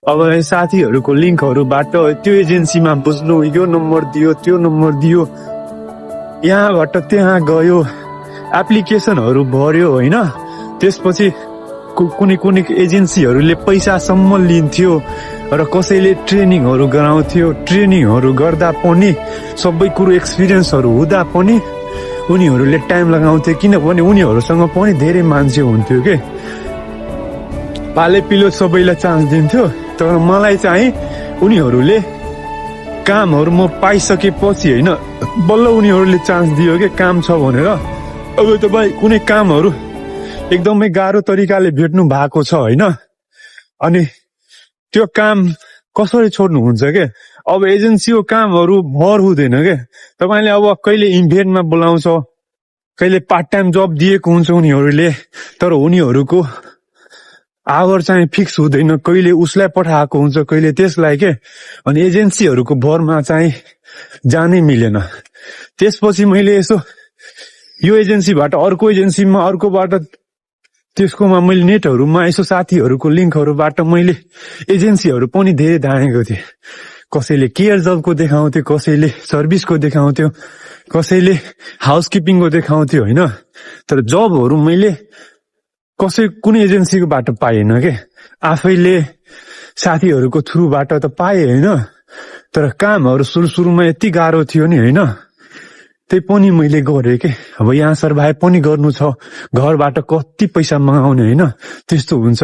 अब साथीहरूको लिङ्कहरूबाट त्यो एजेन्सीमा बुझ्नु, यो नम्बर दियो त्यो नम्बर दियो, यहाँबाट त्यहाँ गयो, एप्लिकेसनहरू भर्यो होइन। त्यसपछि कुनै कुनै एजेन्सीहरूले पैसासम्म लिन्थ्यो र कसैले ट्रेनिङहरू गराउँथ्यो। ट्रेनिङहरू गर्दा पनि सबै कुरो एक्सपिरियन्सहरू हुँदा पनि उनीहरूले टाइम लगाउँथे, किनभने उनीहरूसँग पनि धेरै मान्छे हुन्थ्यो के। पाले पिलो सबैलाई चान्स दिन्थ्यो, तर मलाई चाहिँ उनीहरूले कामहरू म पाइसकेपछि होइन बल्ल उनीहरूले चान्स दियो कि काम छ भनेर। अब तपाईँ कुनै कामहरू एकदमै गाह्रो तरिकाले भेट्नु भएको छ होइन, अनि त्यो काम कसरी छोड्नुहुन्छ के। अब एजेन्सीको कामहरू भर हुँदैन के। तपाईँले अब कहिले इभेन्टमा बोलाउँछ, कहिले पार्ट टाइम जब दिएको हुन्छ उनीहरूले, तर उनीहरूको आवर चाहिँ फिक्स हुँदैन। कहिले उसलाई पठाएको हुन्छ, कहिले त्यसलाई के। अनि एजेन्सीहरूको भरमा चाहिँ जानै मिलेन। त्यसपछि मैले यसो यो एजेन्सीबाट अर्को एजेन्सीमा, अर्कोबाट त्यसकोमा मैले नेटहरूमा यसो साथीहरूको लिङ्कहरूबाट मैले एजेन्सीहरू पनि धेरै धानेको थिएँ। कसैले केयर जबको देखाउँथ्यो, कसैले सर्भिसको देखाउँथ्यो, कसैले हाउसकिपिङको देखाउँथ्यो होइन। तर जबहरू मैले कुनै एजेन्सीकोबाट पाएन के। आफैले साथीहरूको थ्रुबाट त पाएँ होइन, तर कामहरू सुरुमा यति गाह्रो थियो नि होइन, त्यही पनि मैले गरेँ के। अब यहाँ सर्भाइभ पनि गर्नु छ, घरबाट कति पैसा मगाउने होइन, त्यस्तो हुन्छ।